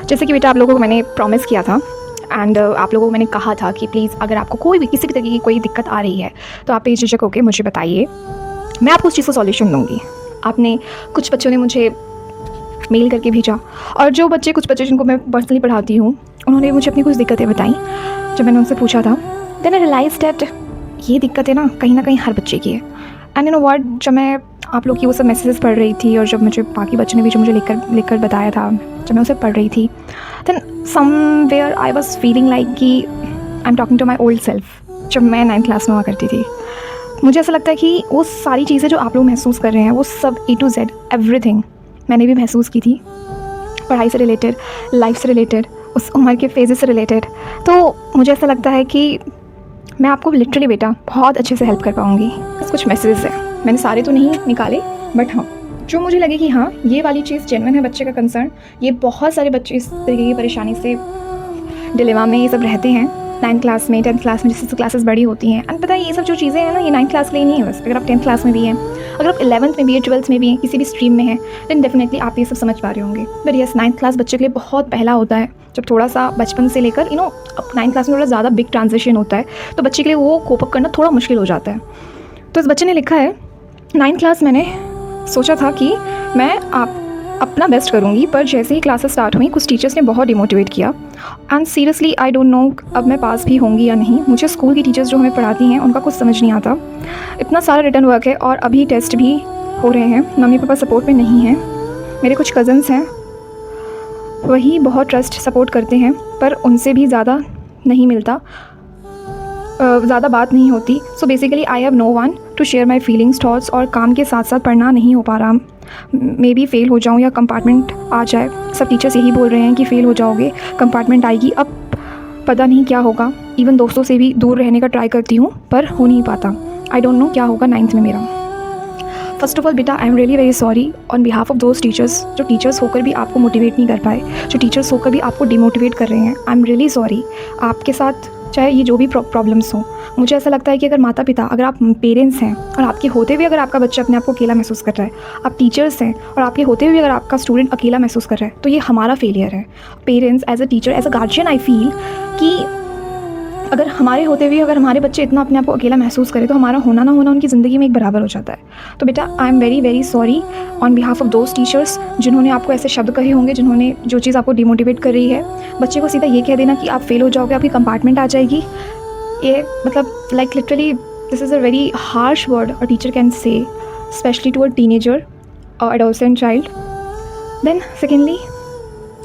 जैसे कि बेटा आप लोगों को मैंने प्रॉमिस किया था एंड आप लोगों को मैंने कहा था कि प्लीज़ अगर आपको कोई भी किसी भी तरीके की कोई दिक्कत आ रही है तो आप बेझिझक होकर मुझे बताइए, मैं आपको उस चीज़ का सॉल्यूशन दूँगी। आपने कुछ बच्चों ने मुझे मेल करके भेजा और कुछ बच्चे जिनको मैं पर्सनली पढ़ाती हूँ उन्होंने मुझे अपनी कुछ दिक्कतें बताई। जब मैंने उनसे पूछा था देन आई रियलाइज़ दैट ये दिक्कतें ना कहीं हर बच्चे की है। एंड यू नो व्हाट, जब मैं आप लोग की वो सब मैसेजेस पढ़ रही थी और जब मुझे बाकी बच्चों ने भी जो मुझे लिख कर बताया था, जब मैं उसे पढ़ रही थी then somewhere I was feeling like कि I am talking to my old self, जब मैं 9th क्लास में हुआ करती थी। मुझे ऐसा लगता है कि वो सारी चीज़ें जो आप लोग महसूस कर रहे हैं वो सब A to Z एवरीथिंग मैंने भी महसूस की थी, पढ़ाई से रिलेटेड, लाइफ से रिलेटेड, उस उम्र के फेजेस से रिलेटेड। तो मुझे ऐसा लगता है कि मैं आपको लिटरली बेटा बहुत अच्छे से हेल्प कर पाऊँगी। बस कुछ मैसेजेस हैं, मैंने सारे तो नहीं निकाले बट हाँ, जो मुझे लगे कि हाँ ये वाली चीज़ जेन्युइन है बच्चे का कंसर्न। ये बहुत सारे बच्चे इस तरीके की परेशानी से डिलेमा में ये सब रहते हैं 9th क्लास में 10th क्लास में, जिससे क्लासेस बड़ी होती हैं। एंड पता है ये सब जो चीज़ें हैं ना ये 9th क्लास के लिए नहीं है बस। अगर आप 10th क्लास में भी हैं, अगर आप 11th में भी है, 12th में भी हैं, किसी भी स्ट्रीम में हैं, देन डेफिनेटली आप ये सब समझ पा रहे होंगे। बट यस 9th क्लास बच्चे के लिए बहुत पहला होता है, जब थोड़ा सा बचपन से लेकर अब 9th क्लास में थोड़ा ज़्यादा बिग ट्रांजिशन होता है तो बच्चे के लिए वो कोप अप करना थोड़ा मुश्किल हो जाता है। तो इस बच्चे ने लिखा है 9th क्लास मैंने सोचा था कि मैं अपना बेस्ट करूँगी, पर जैसे ही क्लासेस स्टार्ट हुई कुछ टीचर्स ने बहुत डिमोटिवेट किया and seriously I don't know अब मैं पास भी होंगी या नहीं। मुझे स्कूल की टीचर्स जो हमें पढ़ाती हैं उनका कुछ समझ नहीं आता। इतना सारा रिटर्न वर्क है और अभी टेस्ट भी हो रहे हैं, मम्मी पापा सपोर्ट में नहीं हैं। मेरे कुछ कज़न्स हैं, वही बहुत ट्रस्ट सपोर्ट करते हैं पर उनसे भी ज़्यादा नहीं मिलता, ज़्यादा बात नहीं होती। So basically I have no one to share my feelings thoughts और काम के साथ साथ पढ़ना नहीं हो पा रहा। मे बी फ़ेल हो जाऊँ या कंपार्टमेंट आ जाए। सब टीचर्स यही बोल रहे हैं कि फ़ेल हो जाओगे, कंपार्टमेंट आएगी। अब पता नहीं क्या होगा। इवन दोस्तों से भी दूर रहने का ट्राई करती हूँ पर हो नहीं पाता। आई डोंट नो क्या होगा 9th में मेरा। फर्स्ट ऑफ ऑल बेटा I am really very sorry on behalf of those teachers जो टीचर्स होकर भी आपको मोटिवेट नहीं कर पाए, जो टीचर्स होकर भी आपको डिमोटिवेट कर रहे हैं। I am really sorry. आपके साथ चाहे ये जो भी प्रॉब्लम्स हों, मुझे ऐसा लगता है कि अगर माता पिता, अगर आप पेरेंट्स हैं और आपके होते हुए अगर आपका बच्चा अपने आप को अकेला महसूस कर रहा है, आप टीचर्स हैं और आपके होते हुए अगर आपका स्टूडेंट अकेला महसूस कर रहा है तो ये हमारा फेलियर है। Parents as a teacher, as a guardian, I feel कि अगर हमारे होते हुए अगर हमारे बच्चे इतना अपने आप को अकेला महसूस करें तो हमारा होना ना होना उनकी ज़िंदगी में एक बराबर हो जाता है। तो बेटा I am very very sorry on behalf of those teachers जिन्होंने आपको ऐसे शब्द कहे होंगे, जिन्होंने जो चीज़ आपको डिमोटिवेट कर रही है। बच्चे को सीधा ये कह देना कि आप फेल हो जाओगे, आपकी कंपार्टमेंट आ जाएगी, ये मतलब like literally this is a very harsh word a teacher can say, specially to a teenager और एडोलसेंट चाइल्ड। देन सेकेंडली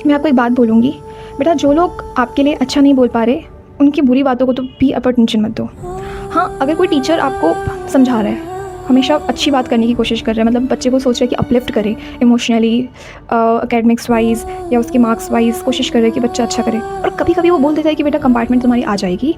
मैं आपको एक बात बोलूँगी बेटा, जो लोग आपके लिए अच्छा नहीं बोल पा रहे उनकी बुरी बातों को तो भी अपर टेंशन मत दो। हाँ, अगर कोई टीचर आपको समझा रहा है, हमेशा अच्छी बात करने की कोशिश कर रहा है, मतलब बच्चे को सोच रहा है कि अपलिफ्ट करे इमोशनली, एकेडमिक्स वाइज या उसके मार्क्स वाइज, कोशिश कर रहे हैं कि बच्चा अच्छा करे, और कभी कभी वो बोल देता है कि बेटा कंपार्टमेंट तुम्हारी आ जाएगी,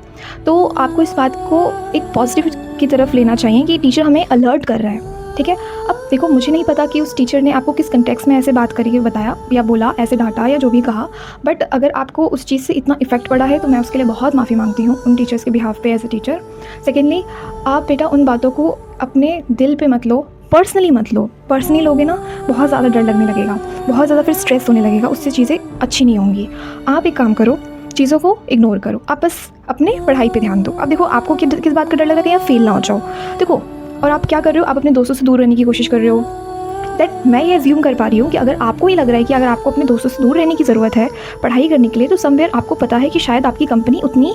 तो आपको इस बात को एक पॉजिटिव की तरफ लेना चाहिए कि टीचर हमें अलर्ट कर रहा है। ठीक है, अब देखो मुझे नहीं पता कि उस टीचर ने आपको किस कंटेक्स्ट में ऐसे बात करके बताया या बोला, ऐसे डांटा या जो भी कहा, बट अगर आपको उस चीज़ से इतना इफेक्ट पड़ा है तो मैं उसके लिए बहुत माफ़ी मांगती हूँ उन टीचर्स के बिहाफ पे एज अ टीचर। सेकेंडली आप बेटा उन बातों को अपने दिल पे मत लो, पर्सनली मत लो। पर्सनली लोगे ना बहुत ज़्यादा डर लगने लगेगा, बहुत ज़्यादा फिर स्ट्रेस होने लगेगा, उससे चीज़ें अच्छी नहीं होंगी। आप एक काम करो, चीज़ों को इग्नोर करो, आप बस अपने पढ़ाई पे ध्यान दो। अब देखो आपको किस बात का डर लग रहा है या फेल ना हो जाओ, देखो। और आप क्या कर रहे हो, आप अपने दोस्तों से दूर रहने की कोशिश कर रहे हो। दैट मैं ये एज्यूम कर पा रही हूँ कि अगर आपको ये लग रहा है कि अगर आपको अपने दोस्तों से दूर रहने की ज़रूरत है पढ़ाई करने के लिए, तो समवेयर आपको पता है कि शायद आपकी कंपनी उतनी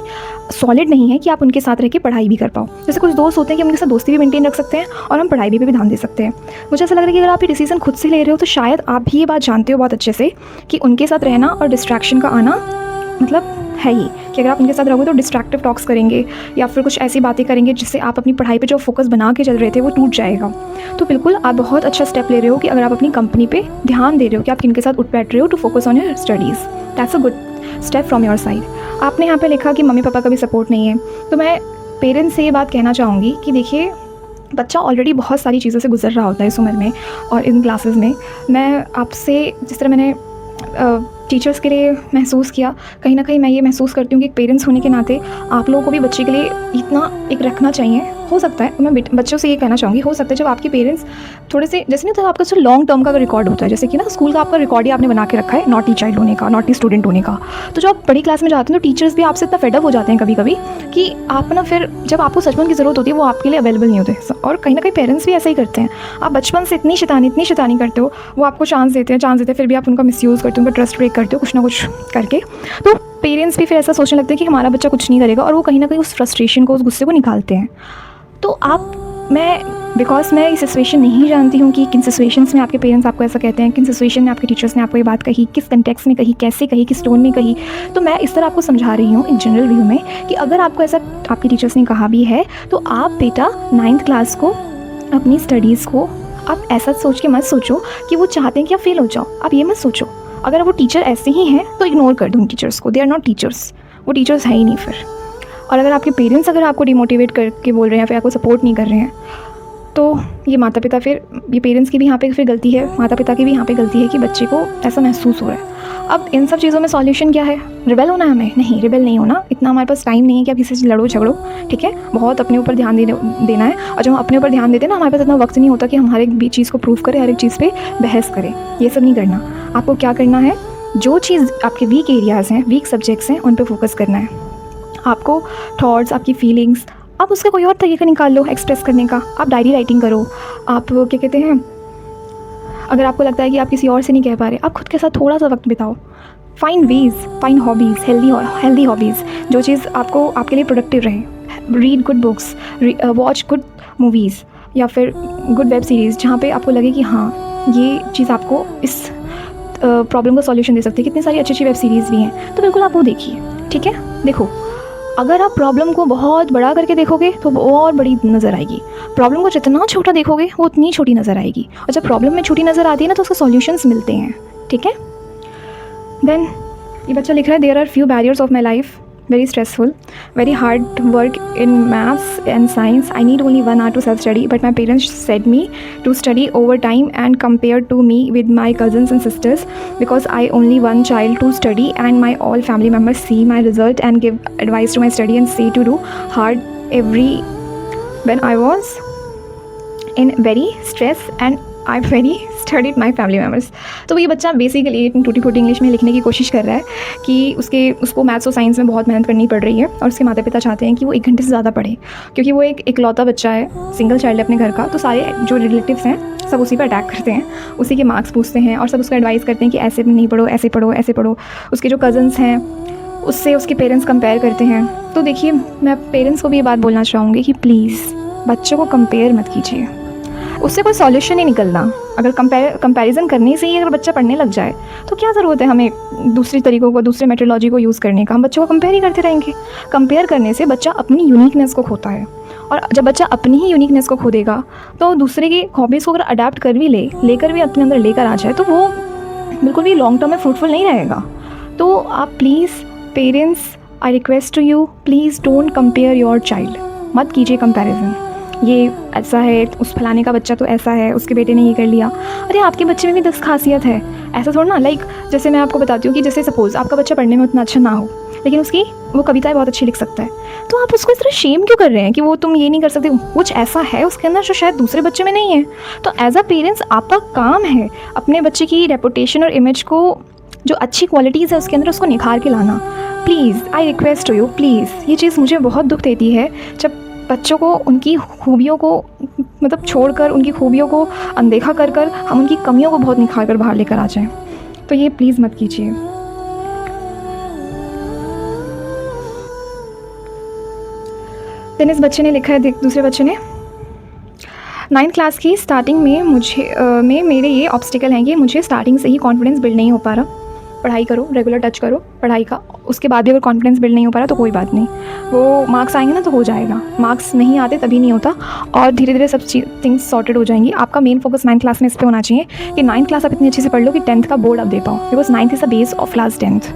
सॉलिड नहीं है कि आप उनके साथ रह के पढ़ाई भी कर पाओ। जैसे कुछ दोस्त होते हैं कि हम उनके साथ दोस्ती भी मेंटेन रख सकते हैं और हम पढ़ाई पे भी ध्यान दे सकते हैं। मुझे ऐसा लग रहा है कि अगर आप ये डिसीजन खुद से ले रहे हो तो शायद आप भी ये बात जानते हो बहुत अच्छे से कि उनके साथ रहना और डिस्ट्रैक्शन का आना मतलब है ही कि अगर आप उनके साथ रहोगे तो डिस्ट्रैक्टिव टॉक्स करेंगे या फिर कुछ ऐसी बातें करेंगे जिससे आप अपनी पढ़ाई पे जो फोकस बना के चल रहे थे वो टूट जाएगा। तो बिल्कुल आप बहुत अच्छा स्टेप ले रहे हो कि अगर आप अपनी कंपनी पे ध्यान दे रहे हो कि आप किनके साथ उठ बैठ रहे हो to focus on your studies, that's a good step from your side. आपने यहाँ पे लिखा कि मम्मी पापा का भी सपोर्ट नहीं है, तो मैं पेरेंट्स से ये बात कहना चाहूँगी कि देखिए बच्चा ऑलरेडी बहुत सारी चीज़ों से गुजर रहा होता है इस उम्र में और इन क्लासेस में। मैं आपसे जिस तरह मैंने टीचर्स के लिए महसूस किया। कहीं ना कहीं मैं ये महसूस करती हूँ कि एक पेरेंट्स होने के नाते आप लोगों को भी बच्चे के लिए इतना एक रखना चाहिए। हो सकता है, मैं बच्चों से ये कहना चाहूँगी, हो सकता है जब आपके पेरेंट्स थोड़े से, जैसे नहीं तो आपका जो लॉन्ग टर्म का रिकॉर्ड होता है, जैसे कि ना स्कूल का आपका रिकॉर्ड ही आपने बना के रखा है नॉटी चाइल्ड होने का, नॉटी स्टूडेंट होने का, तो जब आप बड़ी क्लास में जाते हैं तो टीचर्स भी आपसे इतना फेडअप हो जाते हैं कभी कभी कि आप ना फिर जब आपको सचमुच की ज़रूरत होती है वो आपके लिए अवेलेबल नहीं होते। और कहीं ना कहीं पेरेंट्स भी ऐसा ही करते हैं। आप बचपन से इतनी शैतानी करते हो, वो आपको चांस देते हैं, फिर भी आप उनका मिसयूज़ करते हो, उनका ट्रस्ट ब्रेक करते हो कुछ ना कुछ करके। तो पेरेंट्स भी फिर ऐसा सोचने लगते हैं कि हमारा बच्चा कुछ नहीं करेगा, और वो कहीं ना कहीं उस फ्रस्ट्रेशन को, उस गुस्से को निकालते हैं। तो बिकॉज मैं इस सिचुएशन नहीं जानती हूँ कि किन सिचुएशंस में आपके पेरेंट्स आपको ऐसा कहते हैं, किन सिचुएशन में आपके टीचर्स ने आपको ये बात कही, किस कंटेक्स्ट में कही, कैसे कही, किस टोन में कही। तो मैं इस तरह आपको समझा रही हूँ एक जनरल व्यू में कि अगर आपको ऐसा आपके टीचर्स ने कहा भी है तो आप बेटा 9th क्लास को, अपनी स्टडीज़ को आप ऐसा सोच के मत सोचो कि वो चाहते हैं कि आप फेल हो जाओ। आप ये मत सोचो। अगर वो टीचर ऐसे ही हैं तो इग्नोर कर दो उन टीचर्स को। दे आर नॉट टीचर्स, वो टीचर्स है ही नहीं फिर। और अगर आपके पेरेंट्स अगर आपको डिमोटिवेट करके बोल रहे हैं, फिर आपको सपोर्ट नहीं कर रहे हैं, तो ये माता पिता, फिर ये पेरेंट्स की भी यहाँ पे फिर गलती है, माता पिता की भी यहाँ पे गलती है कि बच्चे को ऐसा महसूस हो रहा है। अब इन सब चीज़ों में सॉल्यूशन क्या है? रिबेल होना है हमें? नहीं, रिबेल नहीं होना। इतना हमारे पास टाइम नहीं है कि आप किसी से लड़ो झगड़ो, ठीक है? बहुत अपने ऊपर ध्यान देना है। और जब हम अपने ऊपर ध्यान देते हैं ना, हमारे पास इतना वक्त नहीं होता कि हम हर एक भी चीज़ को प्रूव करें, हर एक चीज़ पे बहस करें। ये सब नहीं करना। आपको क्या करना है, जो चीज़ आपके वीक एरियाज़ हैं, वीक सब्जेक्ट्स हैं, उन पर फोकस करना है। आपको थॉट्स, आपकी फीलिंग्स, आप उसका कोई और तरीका निकाल लो एक्सप्रेस करने का। आप डायरी राइटिंग करो, आप क्या कहते हैं, अगर आपको लगता है कि आप किसी और से नहीं कह पा रहे, आप खुद के साथ थोड़ा सा वक्त बिताओ। Find ways, find hobbies, healthy hobbies, जो चीज़ आपको आपके लिए प्रोडक्टिव रहे। Read good books, watch good movies, या फिर गुड वेब सीरीज़ जहाँ पे आपको लगे कि हाँ ये चीज़ आपको इस प्रॉब्लम का सॉल्यूशन दे सकती है। कितनी सारी अच्छी अच्छी वेब सीरीज़ भी हैं, तो बिल्कुल आप वो देखिए, ठीक है? देखो, अगर आप प्रॉब्लम को बहुत बड़ा करके देखोगे तो वो और बड़ी नज़र आएगी। प्रॉब्लम को जितना छोटा देखोगे वो उतनी छोटी नज़र आएगी। और जब प्रॉब्लम में छोटी नज़र आती है ना, तो उसके सॉल्यूशंस मिलते हैं, ठीक है? देन ये बच्चा लिख रहा है, there are few barriers of my life, very stressful, very hard work in maths and science. I need only 1 hour to self-study, but my parents said me to study overtime and compared to me with my cousins and sisters because I only one child to study, and my all family members see my result and give advice to my study and say to do hard every when I was in very stress and I very studied my family members. तो ये बच्चा basically टूटी फूटी English में लिखने की कोशिश कर रहा है कि उसको मैथ्स और साइंस में बहुत मेहनत करनी पड़ रही है, और उसके माता पिता चाहते हैं कि वो 1 घंटे से ज़्यादा पढ़े, क्योंकि वो एक इकलौता बच्चा है, सिंगल चाइल्ड है अपने घर का। तो सारे जो रिलेटिव्स हैं सब उसी पर अटैक करते हैं, उसी के मार्क्स पूछते हैं, और सब उसको एडवाइस करते हैं कि ऐसे नहीं पढ़ो, ऐसे पढ़ो, ऐसे पढ़ो। उसके जो कज़न्स हैं उससे उसके पेरेंट्स कंपेयर करते हैं। तो देखिए, मैं पेरेंट्स को भी ये बात बोलना चाहूँगी कि प्लीज़ बच्चों को कंपेयर मत कीजिए, उससे कोई सॉल्यूशन नहीं निकलना। अगर कंपैरिजन करने से ही अगर बच्चा पढ़ने लग जाए तो क्या ज़रूरत है हमें दूसरी तरीक़ों को, दूसरे मेथोडोलॉजी को यूज़ करने का? हम बच्चों को कंपेयर ही करते रहेंगे। कंपेयर करने से बच्चा अपनी यूनिकनेस को खोता है, और जब बच्चा अपनी ही यूनिकनेस को खो देगा तो दूसरे की हॉबीज़ को अगर अडाप्ट कर भी लेकर भी अपने अंदर लेकर आ जाए तो वो बिल्कुल भी लॉन्ग टर्म में फ्रूटफुल नहीं रहेगा। तो आप please parents, I request to you, please don't compare your child. मत कीजिए कंपैरिजन, ये ऐसा है, उस फलाने का बच्चा तो ऐसा है, उसके बेटे ने ये कर लिया। अरे आपके बच्चे में भी 10 खासियत है, ऐसा थोड़ा ना। लाइक जैसे मैं आपको बताती हूँ कि जैसे सपोज़ आपका बच्चा पढ़ने में उतना अच्छा ना हो, लेकिन वो कविताएं बहुत अच्छी लिख सकता है, तो आप उसको इस तरह शेम क्यों कर रहे हैं कि वो तुम ये नहीं कर सकते? कुछ ऐसा है उसके अंदर जो शायद दूसरे बच्चे में नहीं है। तो एज अ पेरेंट्स आपका काम है अपने बच्चे की रेपुटेशन और इमेज को, जो अच्छी क्वालिटीज़ है उसके अंदर, उसको निखार के लाना। Please, I request to you, please. ये चीज़ मुझे बहुत दुख देती है जब बच्चों को उनकी खूबियों को मतलब छोड़कर, उनकी खूबियों को अनदेखा कर हम उनकी कमियों को बहुत निखार कर बाहर लेकर आ जाएं। तो ये प्लीज़ मत कीजिए। देन इस बच्चे ने लिखा है, दूसरे बच्चे ने, 9th क्लास की स्टार्टिंग में मेरे ये ऑब्स्टिकल हैं कि मुझे स्टार्टिंग से ही कॉन्फिडेंस बिल्ड नहीं हो पा रहा। पढ़ाई करो, रेगुलर टच करो पढ़ाई का, उसके बाद भी अगर कॉन्फिडेंस बिल्ड नहीं हो पा रहा तो कोई बात नहीं, वो मार्क्स आएंगे ना तो हो जाएगा। मार्क्स नहीं आते तभी नहीं होता, और धीरे धीरे सब थिंग्स सॉर्टेड हो जाएंगी। आपका मेन फोकस 9th क्लास में इस पर होना चाहिए कि 9th क्लास आप इतनी अच्छे से पढ़ लो कि 10th का बोर्ड आप दे पाओ, because 9th is the base of class 10th।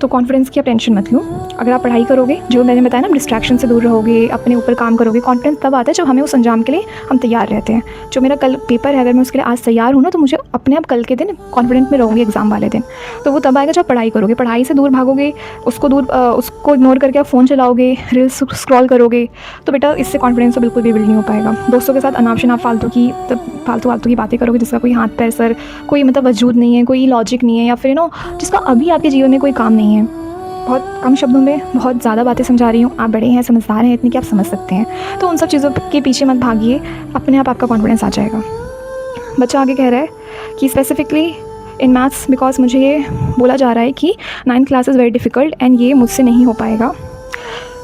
तो कॉन्फिडेंस की आप टेंशन मत लो। अगर आप पढ़ाई करोगे, जो मैंने बताया ना, डिस्ट्रैक्शन से दूर रहोगे, अपने ऊपर काम करोगे, कॉन्फिडेंस तब आता है जब हमें उस अंजाम के लिए हम तैयार रहते हैं। जो मेरा कल पेपर है, अगर मैं उसके लिए आज तैयार हूँ ना, तो मुझे अपने आप कल के दिन कॉन्फिडेंट में रहूँगी एग्ज़ाम वाले दिन। तो वो तब आएगा जब पढ़ाई करोगे। पढ़ाई से दूर भागोगे, उसको इग्नोर करके आप फ़ोन चलाओगे, रील्स स्क्रॉल करोगे, तो बेटा इससे कॉन्फिडेंस तो बिल्कुल भी बिल्ड नहीं हो पाएगा। दोस्तों के साथ अनाप शनाप फालतू की बातें करोगे जिसका कोई हाथ पैर सर, कोई मतलब वजूद नहीं है, कोई लॉजिक नहीं है, या फिर जिसका अभी आपके जीवन में कोई काम नहीं है। बहुत कम शब्दों में बहुत ज़्यादा बातें समझा रही हूँ, आप बड़े हैं, समझदार हैं, इतनी कि आप समझ सकते हैं। तो उन सब चीज़ों के पीछे मत भागिए, अपने आप आपका कॉन्फिडेंस आ जाएगा। बच्चा आगे कह रहा है कि स्पेसिफिकली इन मैथ्स, बिकॉज मुझे ये बोला जा रहा है कि 9th class is very difficult and ये मुझसे नहीं हो पाएगा।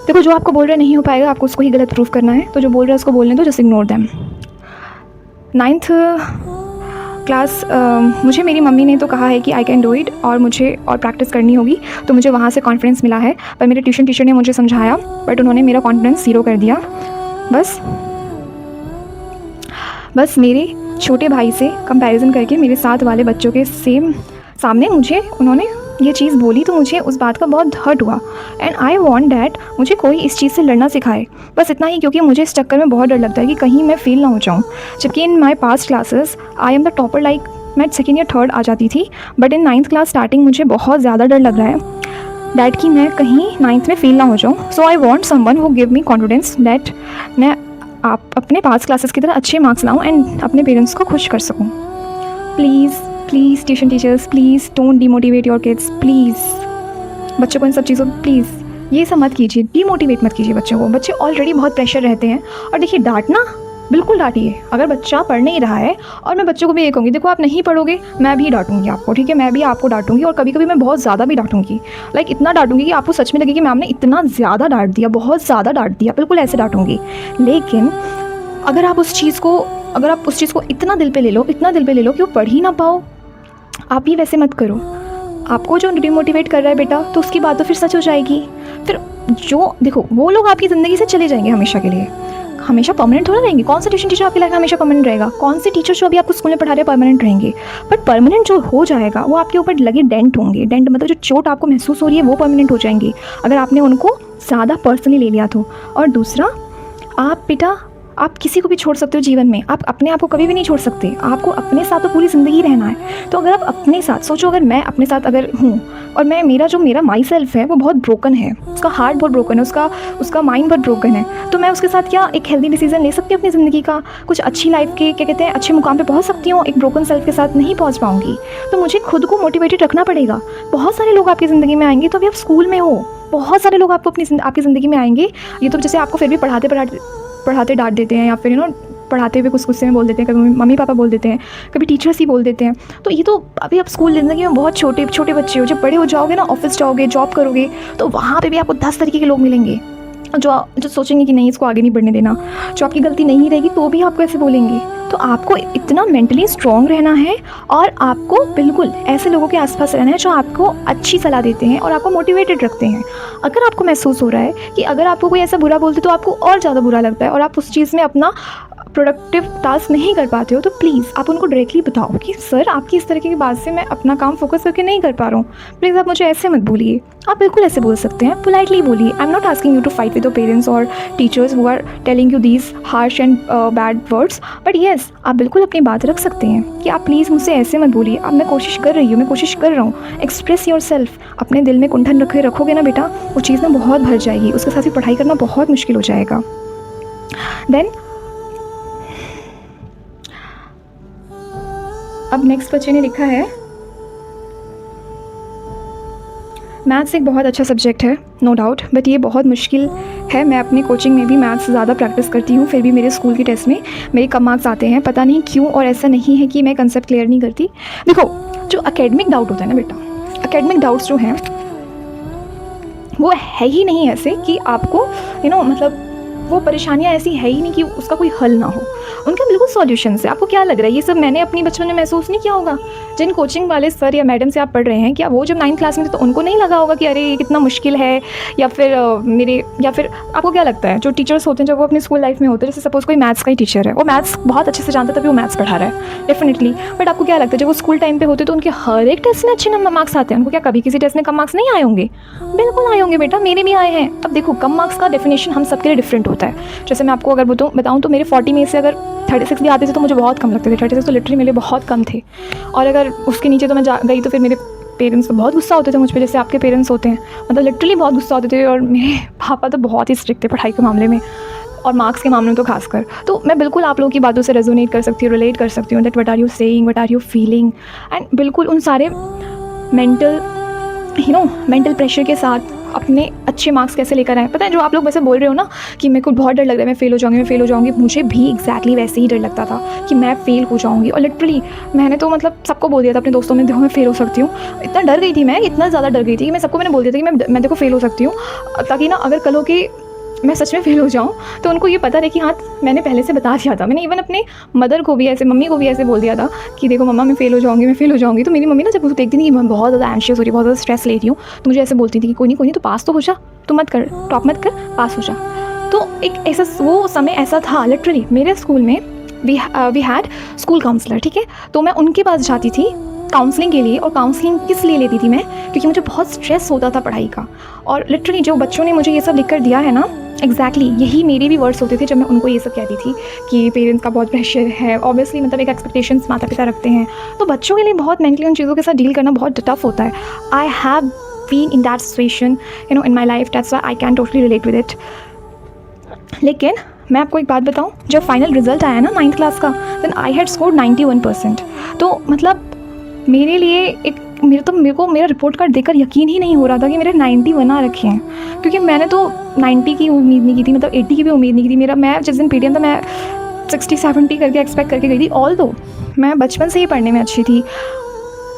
देखो, जो आपको बोल रहे नहीं हो पाएगा, आपको उसको ही गलत प्रूफ करना है। तो जो बोल रहा है उसको बोलने दो, just ignore them. 9th class मुझे मेरी मम्मी ने तो कहा है कि आई कैन डू इट, और मुझे और प्रैक्टिस करनी होगी, तो मुझे वहाँ से कॉन्फिडेंस मिला है। पर मेरे ट्यूशन टीचर ने मुझे समझाया, बट उन्होंने मेरा कॉन्फिडेंस 0 कर दिया। बस मेरे छोटे भाई से कंपैरिजन करके मेरे साथ वाले बच्चों के सामने मुझे उन्होंने ये चीज़ बोली, तो मुझे उस बात का बहुत हर्ट हुआ। एंड आई वॉन्ट डैट मुझे कोई इस चीज़ से लड़ना सिखाए, बस इतना ही, क्योंकि मुझे इस चक्कर में बहुत डर लगता है कि कहीं मैं फेल ना हो जाऊँ। जबकि in my past classes I am the topper, like मैं 2nd या 3rd आ जाती थी, but in 9th class starting मुझे बहुत ज़्यादा डर लग रहा है डैट कि मैं कहीं 9th में फेल ना हो जाऊँ। So I want someone who give me confidence that मैं आप अपने पास क्लासेस की तरह अच्छे मार्क्स लाऊं एंड अपने पेरेंट्स को खुश कर सकूं। Please tuition teachers, please don't demotivate your kids. Please बच्चों को इन सब चीज़ों, प्लीज़ ये सब मत कीजिए, डिमोटिवेट मत कीजिए बच्चों को। बच्चे ऑलरेडी बहुत प्रेशर रहते हैं। और देखिए, डांटना बिल्कुल डांटिए। अगर बच्चा पढ़ नहीं रहा है, और मैं बच्चों को भी ये कहूँगी, देखो आप नहीं पढ़ोगे, मैं भी डांटूंगी आपको, ठीक है, मैं भी आपको डांटूंगी, और कभी कभी मैं बहुत ज़्यादा भी डांटूंगी। लाइक इतना डांटूंगी कि आपको सच में लगे कि मैम ने इतना ज़्यादा डांट दिया, बहुत ज़्यादा डांट दिया, बिल्कुल ऐसे डांटूंगी। लेकिन अगर आप उस चीज़ को इतना दिल पे ले लो कि वो पढ़ ही ना पाओ, आप भी वैसे मत करो। आपको जो डिमोटिवेट कर रहा है बेटा, तो उसकी बात तो फिर सच हो जाएगी। फिर जो देखो, वो लोग आपकी ज़िंदगी से चले जाएंगे हमेशा के लिए, हमेशा परमानेंट थोड़ा रहेंगे। कौन सा ट्यूशन टीचर आपकी लाइफ में हमेशा परमानेंट रहेगा? कौन से टीचर जो अभी आपको स्कूल में पढ़ा रहे हैं परमानेंट रहेंगे? बट परमानेंट जो हो जाएगा वो आपके ऊपर लगे डेंट होंगे। डेंट मतलब जो चोट आपको महसूस हो रही है वो परमानेंट हो जाएंगी, अगर आपने उनको ज़्यादा पर्सनली ले लिया तो। और दूसरा, आप किसी को भी छोड़ सकते हो जीवन में, आप अपने आप को कभी भी नहीं छोड़ सकते। आपको अपने साथ तो पूरी ज़िंदगी रहना है। तो अगर आप अपने साथ सोचो, अगर मैं अपने साथ अगर हूँ, और मेरा माई सेल्फ है वो बहुत ब्रोकन है, उसका हार्ट बहुत ब्रोकन है, उसका माइंड बहुत ब्रोकन है, तो मैं उसके साथ क्या एक हेल्दी डिसीजन ले सकती हूँ अपनी ज़िंदगी का? कुछ अच्छी लाइफ के क्या कहते हैं अच्छे मुकाम पे पहुँच सकती हूँ? एक ब्रोकन सेल्फ के साथ नहीं पहुँच पाऊँगी। तो मुझे खुद को मोटिवेटेड रखना पड़ेगा। बहुत सारे लोग आपकी ज़िंदगी में आएंगे, तो अभी आप स्कूल में हो, बहुत सारे लोग आपकी ज़िंदगी में आएंगे। ये तो जैसे आपको फिर भी पढ़ाते डांट देते हैं, या फिर पढ़ाते हुए कुछ गुस्से में बोल देते हैं, कभी मम्मी पापा बोल देते हैं, कभी टीचर्स ही बोल देते हैं। तो ये तो अभी आप स्कूल ज़िंदगी में बहुत छोटे बच्चे हो। जब बड़े हो जाओगे ना, ऑफिस जाओगे, जॉब करोगे, तो वहाँ पे भी आपको 10 तरीके के लोग मिलेंगे जो सोचेंगे कि नहीं, इसको आगे नहीं बढ़ने देना। जो आपकी गलती नहीं रहेगी तो भी आपको ऐसे बोलेंगे। तो आपको इतना मेंटली स्ट्रॉन्ग रहना है, और आपको बिल्कुल ऐसे लोगों के आसपास रहना है जो आपको अच्छी सलाह देते हैं और आपको मोटिवेटेड रखते हैं। अगर आपको महसूस हो रहा है कि अगर आपको कोई ऐसा बुरा बोलते तो आपको और ज़्यादा बुरा लगता है, और आप उस चीज़ में अपना प्रोडक्टिव टास्क नहीं कर पाते हो, तो प्लीज़ आप उनको डायरेक्टली बताओ कि सर, आपकी इस तरह की बात से मैं अपना काम फोकस करके नहीं कर पा रहा हूँ, प्लीज़ आप मुझे ऐसे मत बोलिए। आप बिल्कुल ऐसे बोल सकते हैं, पोलाइटली बोलिए। I am not asking you to fight with your parents और teachers who are telling you these harsh and bad words, but yes, आप बिल्कुल अपनी बात रख सकते हैं कि आप प्लीज़ मुझसे ऐसे मत बोलिए। अब मैं कोशिश कर रही हूँ, मैं कोशिश कर रहा हूँ। Express your self. अपने दिल में कुंठन रखोगे ना बेटा, वो चीज़ ना बहुत भर जाएगी, उसके साथ ही पढ़ाई करना बहुत मुश्किल हो जाएगा। देन अब नेक्स्ट बच्चे ने लिखा है, मैथ्स एक बहुत अच्छा सब्जेक्ट है, नो डाउट, बट ये बहुत मुश्किल है। मैं अपने कोचिंग में भी मैथ्स ज़्यादा प्रैक्टिस करती हूँ, फिर भी मेरे स्कूल के टेस्ट में मेरे कम मार्क्स आते हैं, पता नहीं क्यों। और ऐसा नहीं है कि मैं कंसेप्ट क्लियर नहीं करती। देखो, जो एकेडमिक डाउट होता है ना बेटा, एकेडमिक डाउट्स जो हैं वो है ही नहीं ऐसे कि आपको मतलब वो परेशानियाँ ऐसी है ही नहीं कि उसका कोई हल ना हो। उनका बिल्कुल सॉल्यूशन है। आपको क्या लग रहा है ये सब मैंने अपनी बचपन में महसूस नहीं किया होगा? जिन कोचिंग वाले सर या मैडम से आप पढ़ रहे हैं, क्या वो जब 9th क्लास में थे तो उनको नहीं लगा होगा कि अरे ये कितना मुश्किल है? या फिर आपको क्या लगता है जो टीचर्स होते हैं जब वो अपनी स्कूल लाइफ में होते हैं, जैसे सपोज़ कोई मैथ्स का ही टीचर है, वो मैथ्स बहुत अच्छे से जानता है तभी वो मैथ्स पढ़ा रहा है डेफिनेटली, बट आपको क्या लगता है जब वो स्कूल टाइम पे होते तो उनके हर एक टेस्ट में अच्छे नंबर मार्क्स आते हैं? उनको क्या कभी किसी टेस्ट में कम मार्क्स नहीं आए होंगे? बिल्कुल आए होंगे बेटा, मेरे भी आए हैं। अब देखो, कम मार्क्स का डेफिनेशन हम सबके लिए डिफरेंट होता है। जैसे मैं आपको अगर बताऊँ तो मेरे 40 में से अगर 36 भी आते थे तो मुझे बहुत कम लगते थे। 36 तो लिटरली मेरे लिए बहुत कम थे, और अगर उसके नीचे तो मैं गई तो फिर मेरे पेरेंट्स तो बहुत गुस्सा होते थे मुझ पर, जैसे आपके पेरेंट्स होते हैं, मतलब लिटरली बहुत गुस्सा होते थे। और मेरे पापा तो बहुत ही स्ट्रिक्ट थे पढ़ाई के मामले में, और मार्क्स के मामले में तो खासकर। तो मैं बिल्कुल आप लोगों की बातों से रेजोनेट कर सकती हूँ, रिलेट कर सकती हूँ that what are you saying, what are you feeling, and बिल्कुल उन सारे मेंटल प्रेशर के साथ अपने अच्छे मार्क्स कैसे लेकर आए। पता है जो आप लोग वैसे बोल रहे हो ना कि मेरे को बहुत डर लग रहा है, मैं फ़ेल हो जाऊँगी, मुझे भी एग्जैक्टली वैसे ही डर लगता था कि मैं फ़ेल हो जाऊँगी। और लिटरली मैंने तो मतलब सबको बोल दिया था अपने दोस्तों में, देखो मैं फ़ेल हो सकती हूँ। इतना डर गई थी मैं, इतना ज़्यादा डर गई थी कि मैं सबको मैंने बोल दिया था कि मैं देखो फ़ेल हो सकती हूँ, ताकि ना अगर कल हो कि मैं सच में फ़ेल हो जाऊँ तो उनको ये पता रहे कि हाँ मैंने पहले से बता दिया था। मैंने इवन अपने मम्मी को भी ऐसे बोल दिया था कि देखो मम्मा मैं फ़ेल हो जाऊँगी। तो मेरी मम्मी ना जब वो देखती थी कि मैं बहुत ज़्यादा एंशियस हो रही, बहुत ज़्यादा स्ट्रेस ले रही हूँ, तो मुझे ऐसे बोलती थी कि कोई नहीं तो पास तो हो जा, तू मत कर, टॉप मत कर, पास हो जा। तो एक ऐसा वो समय ऐसा था लिटरली मेरे स्कूल में वी हैड स्कूल काउंसलर, ठीक है। तो मैं उनके पास जाती थी काउंसलिंग के लिए। और काउंसलिंग किस लिए लेती थी मैं? क्योंकि मुझे बहुत स्ट्रेस होता था पढ़ाई का। और लिटरली जो बच्चों ने मुझे ये सब लिख कर दिया है ना, एग्जैक्टली यही मेरे भी वर्ड्स होते थे जब मैं उनको ये सब कहती थी कि पेरेंट्स का बहुत प्रेशर है। ऑब्वियसली मतलब एक एक्सपेक्टेशंस माता पिता रखते हैं, तो बच्चों के लिए बहुत मेंटली उन चीज़ों के साथ डील करना बहुत टफ होता है। I have been in that situation in my life, that's why I can totally relate with it. लेकिन मैं आपको एक बात बताऊँ, जब फाइनल रिजल्ट आया ना 9th क्लास का, देन आई हैड स्कोर्ड 91%। तो मतलब मेरे लिए मेरे को मेरा रिपोर्ट कार्ड देखकर यकीन ही नहीं हो रहा था कि मेरे 91 आ रखे हैं, क्योंकि मैंने तो 90 की उम्मीद नहीं की थी, मतलब 80 की भी उम्मीद नहीं की थी। मैं जिस दिन पीटीएम था मैं 60-70 करके एक्सपेक्ट करके गई थी। ऑल दो मैं बचपन से ही पढ़ने में अच्छी थी,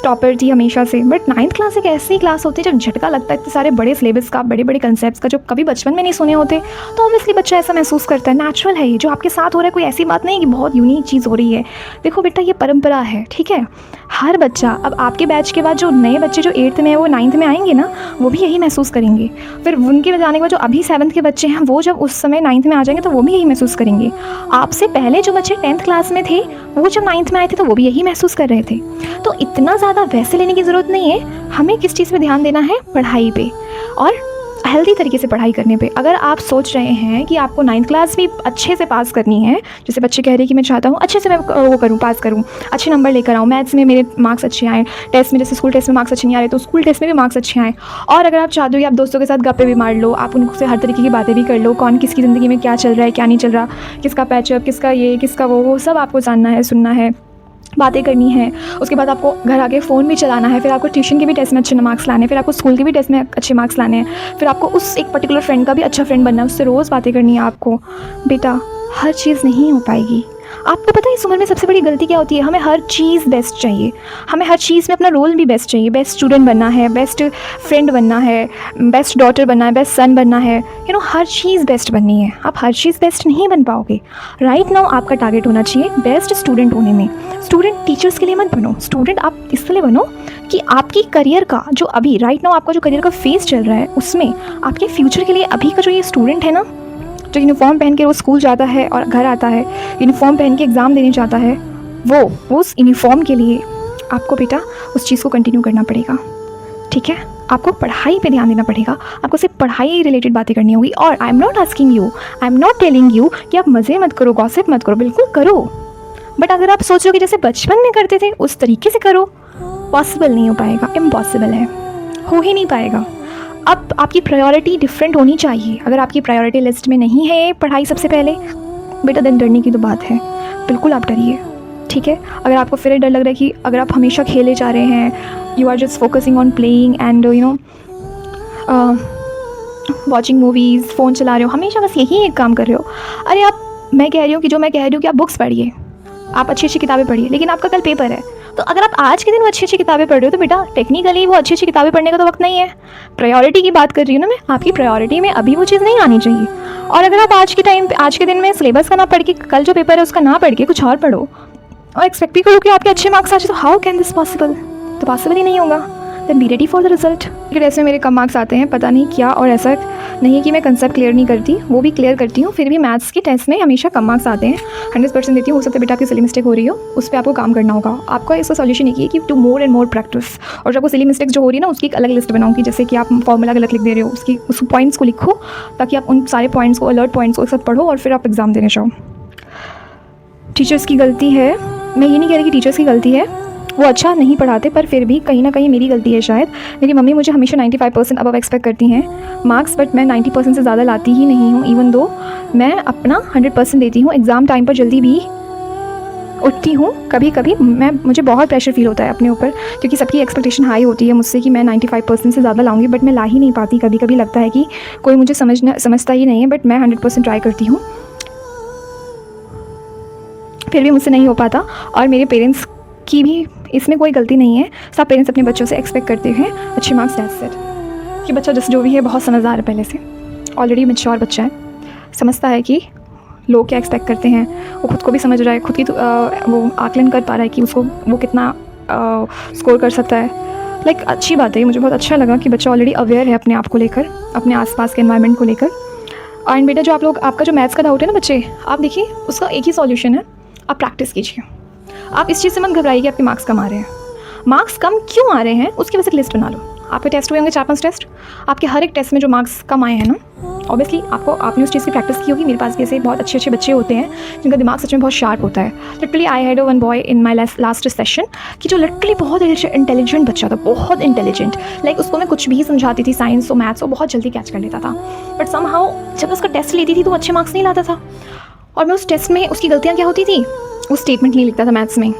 टॉपर थी हमेशा से, बट 9th क्लास एक ऐसी क्लास होती है जब झटका लगता है इतने सारे बड़े सिलेबस का, बड़े बड़े कंसेप्ट्स का जो कभी बचपन में नहीं सुने होते। तो ऑब्वियसली बच्चा ऐसा महसूस करता है, नेचुरल है ये जो आपके साथ हो रहा है। कोई ऐसी बात नहीं कि बहुत यूनिक चीज़ हो रही है। देखो बेटा ये परंपरा है, ठीक है। हर बच्चा, अब आपके बैच के बाद जो नए बच्चे जो 8th में है वो 9th में आएंगे ना, वो भी यही महसूस करेंगे। फिर उनके जाने के बाद जो अभी 7th के बच्चे हैं वो जब उस समय 9th में आ जाएंगे तो वो भी यही महसूस करेंगे। आपसे पहले जो बच्चे 10th क्लास में थे वो जब 9th में आए थे तो वो भी यही महसूस कर रहे थे। तो इतना ज़्यादा वैसे लेने की ज़रूरत नहीं है। हमें किस चीज़ पे ध्यान देना है? पढ़ाई पे, और हेल्दी तरीके से पढ़ाई करने पे। अगर आप सोच रहे हैं कि आपको 9th क्लास भी अच्छे से पास करनी है, जैसे बच्चे कह रहे हैं कि मैं चाहता हूँ अच्छे से मैं वो करूँ, पास करूँ, अच्छे नंबर लेकर आऊँ, मैथ्स में मेरे मार्क्स अच्छे आएँ, टेस्ट में जैसे स्कूल टेस्ट में मार्क्स अच्छे नहीं आ रहे तो स्कूल टेस्ट में भी मार्क्स अच्छे आएँ। और अगर आप चाहते हो कि आप दोस्तों के साथ गप्पे भी मार लो, आप उनसे हर तरीके की बातें भी कर लो, कौन किसकी ज़िंदगी में क्या चल रहा है क्या नहीं चल रहा, किसका पैचअप, किसका ये, किसका वो सब आपको जानना है, सुनना है, बातें करनी है। उसके बाद आपको घर आके फ़ोन भी चलाना है, फिर आपको ट्यूशन के भी टेस्ट में अच्छे मार्क्स लाने हैं, फिर आपको स्कूल के भी टेस्ट में अच्छे मार्क्स लाने हैं, फिर आपको उस एक पर्टिकुलर फ्रेंड का भी अच्छा फ्रेंड बनना है, उससे रोज़ बातें करनी है आपको। बेटा हर चीज़ नहीं हो पाएगी। आपको पता है इस उम्र में सबसे बड़ी गलती क्या होती है? हमें हर चीज़ बेस्ट चाहिए, हमें हर चीज़ में अपना रोल भी बेस्ट चाहिए। बेस्ट स्टूडेंट बनना है, बेस्ट फ्रेंड बनना है, बेस्ट डॉटर बनना है, बेस्ट सन बनना है, हर चीज़ बेस्ट बननी है। आप हर चीज़ बेस्ट नहीं बन पाओगे। राइट नाउ आपका टारगेट होना चाहिए बेस्ट स्टूडेंट होने में। स्टूडेंट टीचर्स के लिए मत बनो, स्टूडेंट आप इसलिए बनो कि आपकी करियर का जो अभी राइट नाउ आपका जो करियर का फेज चल रहा है उसमें आपके फ्यूचर के लिए अभी का जो ये स्टूडेंट है ना, जो यूनिफॉर्म पहन के वो स्कूल जाता है और घर आता है, यूनिफॉर्म पहन के एग्ज़ाम देने जाता है, वो उस यूनिफॉर्म के लिए आपको बेटा उस चीज़ को कंटिन्यू करना पड़ेगा, ठीक है। आपको पढ़ाई पे ध्यान देना पड़ेगा, आपको सिर्फ पढ़ाई रिलेटेड बातें करनी होगी। और आई am not asking you, I am not telling you कि आप मज़े मत करो, गॉसिप मत करो, बिल्कुल करो, बट अगर आप सोच रहे हो कि जैसे बचपन में करते थे उस तरीके से करो, पॉसिबल नहीं हो पाएगा, इम्पॉसिबल है, हो ही नहीं पाएगा। अब आपकी प्रायोरिटी डिफरेंट होनी चाहिए। अगर आपकी प्रायोरिटी लिस्ट में नहीं है पढ़ाई सबसे पहले, बेटा दिन डरने की तो बात है, बिल्कुल आप डरिए, ठीक है। अगर आपको फिर डर लग रहा है कि अगर आप हमेशा खेले जा रहे हैं, you are just focusing on playing and watching movies, phone चला रहे हो, हमेशा बस यही एक काम कर रहे हो, मैं कह रही हूँ कि जो मैं कह रही हूँ कि आप बुक्स पढ़िए, आप अच्छी अच्छी किताबें पढ़िए, लेकिन आपका कल पेपर है, तो अगर आप आज के दिन वो अच्छी अच्छी किताबें पढ़ रहे हो तो बेटा टेक्निकली वो अच्छी अच्छी किताबें पढ़ने का तो वक्त नहीं है। प्रायोरिटी की बात कर रही हूँ ना मैं, आपकी प्रायोरिटी में अभी वो चीज़ नहीं आनी चाहिए। और अगर आप आज के दिन में सिलेबस का ना पढ़ के कल जो पेपर है उसका ना पढ़ के कुछ और पढ़ो और एक्सपेक्ट भी करो कि आपके अच्छे मार्क्स आ जाए, तो हाउ कैन दिस पॉसिबल? तो पॉसिबल ही नहीं होगा। Then be ready for the result. कि टेस्ट में मेरे कम मार्क्स आते हैं, पता नहीं क्या, और ऐसा नहीं है कि मैं कंसेप्ट क्लियर नहीं करती, वो भी क्लियर करती हूँ, फिर भी मैथ्स के टेस्ट में हमेशा कम मार्क्स आते हैं। 100% देती हूँ। हो सकता है बेटा आपकी सिली मिस्टेक हो रही हो, उस पर आपको काम करना होगा। आपका इसका सॉल्यूशन ये है कि to more and more practice. और जब वो सिली मिस्टेक जो हो रही है ना उसकी एक अलग लिस्ट बनाऊँगी, जैसे कि आप फॉर्मूला गलत लिख दे रहे हो, उस पॉइंट्स को लिखो ताकि आप उन सारे पॉइंट्स को, अलर्ट पॉइंट्स को एक साथ पढ़ो और फिर आप एग्ज़ाम देने जाओ। टीचर्स की गलती है, मैं ये नहीं कह रही कि टीचर्स की गलती है, वो अच्छा नहीं पढ़ाते, पर फिर भी कहीं ना कहीं मेरी गलती है शायद। मेरी मम्मी मुझे हमेशा 95% अबव एक्सपेक्ट करती हैं मार्क्स, बट मैं 90% से ज़्यादा लाती ही नहीं हूँ। इवन दो मैं अपना 100% देती हूँ, एग्ज़ाम टाइम पर जल्दी भी उठती हूँ। कभी कभी मुझे बहुत प्रेशर फील होता है अपने ऊपर, क्योंकि सबकी एक्सपेक्टेशन हाई होती है मुझसे कि मैं 95% से ज़्यादा लाऊंगी, बट मैं ला ही नहीं पाती। कभी कभी लगता है कि कोई मुझे समझता ही नहीं है, बट मैं 100% ट्राई करती हूँ, फिर भी मुझसे नहीं हो पाता। और मेरे पेरेंट्स की भी इसमें कोई गलती नहीं है। सब पेरेंट्स अपने बच्चों से एक्सपेक्ट करते हैं अच्छे मार्क्स, दैट्स इट। कि बच्चा जो भी है बहुत समझदार है, पहले से ऑलरेडी मैच्योर बच्चा है, समझता है कि लोग क्या एक्सपेक्ट करते हैं, वो खुद को भी समझ रहा है, खुद की वो आकलन कर पा रहा है कि उसको वो कितना स्कोर कर सकता है। लाइक अच्छी बात है, मुझे बहुत अच्छा लगा कि बच्चा ऑलरेडी अवेयर है अपने आप को लेकर, अपने आसपास के एनवायरनमेंट को लेकर। एंड बेटा जो आपका जो मैथ्स का डाउट है ना बच्चे, आप देखिए उसका एक ही सॉल्यूशन है, आप प्रैक्टिस कीजिए। आप इस चीज़ से मत घबराइए कि आपके मार्क्स कम आ रहे हैं। मार्क्स कम क्यों आ रहे हैं उसकी वजह से लिस्ट बना लो। आपके टेस्ट हुए होंगे 4-5 टेस्ट, आपके हर एक टेस्ट में जो मार्क्स कम आए हैं ना, ऑब्वियसली आपने उस चीज़ की प्रैक्टिस की होगी। मेरे पास भी ऐसे बहुत अच्छे बच्चे होते हैं जिनका दिमाग सच में बहुत शार्प होता है। Literally I had one boy in my last session कि जो लिटरली बहुत इंटेलिजेंट बच्चा था, बहुत इंटेलिजेंट। लाइक उसको मैं कुछ भी समझाती थी, साइंस और मैथ्स, वो बहुत जल्दी कैच कर लेता था। बट समहाउ जब उसका टेस्ट लेती थी तो अच्छे मार्क्स नहीं लाता था। और मैं उस टेस्ट में उसकी गलतियाँ क्या होती थी, वो स्टेटमेंट नहीं लिखता था मैथ्स में,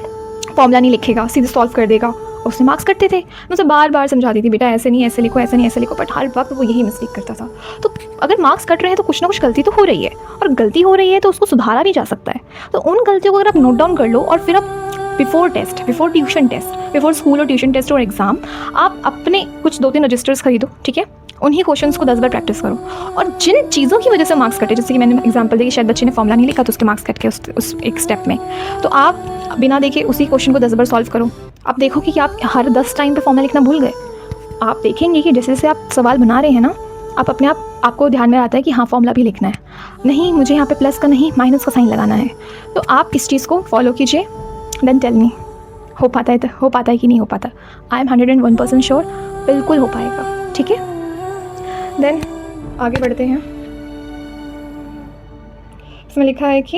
फॉर्मूला नहीं लिखेगा, सीधे सॉल्व कर देगा, उससे मार्क्स कटते थे। मैं उसे बार बार समझाती थी, बेटा ऐसे नहीं ऐसे लिखो, ऐसे नहीं ऐसे लिखो, बट हर वक्त वो यही मिस्टेक करता था। तो अगर मार्क्स कट रहे हैं तो कुछ ना कुछ गलती तो हो रही है, और गलती हो रही है तो उसको सुधारा भी जा सकता है। तो उन गलतियों को अगर आप नोट डाउन कर लो और फिर आप before tuition test, before school और ट्यूशन टेस्ट और एग्ज़ाम, आप अपने कुछ 2-3 रजिस्टर्स खरीदो, ठीक है, उन्हीं क्वेश्चंस को 10 बार प्रैक्टिस करो। और जिन चीज़ों की वजह से मार्क्स कटे, जैसे कि मैंने एग्जांपल दी कि शायद बच्चे ने फॉर्मूला नहीं लिखा तो उसके मार्क्स कट के उस एक स्टेप में, तो आप बिना देखे उसी क्वेश्चन को 10 बार सॉल्व करो। आप देखोगे कि आप हर 10 टाइम पे फॉर्मूला लिखना भूल गए। आप देखेंगे कि जैसे जैसे आप सवाल बना रहे हैं ना, आप अपने आपको ध्यान में आता है कि हाँ फॉर्मूला भी लिखना है, नहीं मुझे यहाँ पे प्लस का नहीं माइनस का साइन लगाना है। तो आप इस चीज़ को फॉलो कीजिए, देन टेल मी हो पाता है कि नहीं हो पाता। आई एम 101% श्योर बिल्कुल हो पाएगा, ठीक है। देन आगे बढ़ते हैं। इसमें लिखा है कि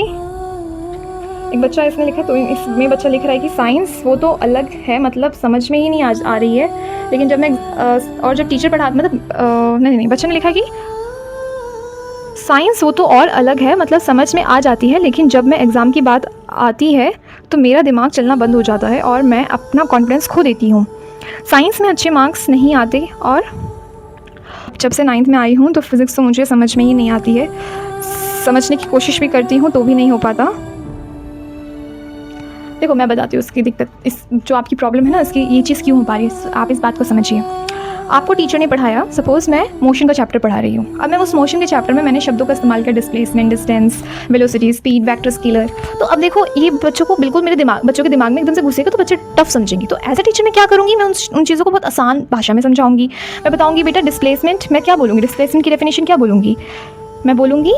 एक बच्चा इसमें लिखा, तो इसमें बच्चा लिख रहा है कि साइंस वो तो अलग है, मतलब समझ में ही नहीं आ रही है, लेकिन जब मैं और जब टीचर पढ़ा, मतलब नहीं बच्चे ने लिखा कि साइंस वो तो और अलग है, मतलब समझ में आ जाती है, लेकिन जब मैं एग्ज़ाम की बात आती है तो मेरा दिमाग चलना बंद हो जाता है और मैं अपना कॉन्फिडेंस खो देती हूँ। साइंस में अच्छे मार्क्स नहीं आते, और जब से 9th में आई हूँ तो फिज़िक्स तो मुझे समझ में ही नहीं आती है, समझने की कोशिश भी करती हूँ तो भी नहीं हो पाता। देखो मैं बताती हूँ उसकी दिक्कत, इस जो आपकी प्रॉब्लम है ना, इसकी ये चीज़ क्यों हो पा रही है, आप इस बात को समझिए। आपको टीचर ने पढ़ाया, सपोज़ मैं मोशन का चैप्टर पढ़ा रही हूँ। अब मैं उस मोशन के चैप्टर में मैंने शब्दों का इस्तेमाल किया, displacement, distance, velocity, speed, vector, scalar. तो अब देखो ये बच्चों को बिल्कुल बच्चों के दिमाग में एकदम से घुसेगा तो बच्चे टफ समझेंगे। तो एज ए टीचर मैं क्या करूँगी, मैं उन चीज़ों को बहुत आसान भाषा में समझाऊंगी। मैं बताऊँगी बेटा डिस्प्लेसमेंट, मैं क्या बोलूँगी, डिस्प्लेसमेंट की डेफिनेशन क्या बोलूँगी, मैं बोलूँगी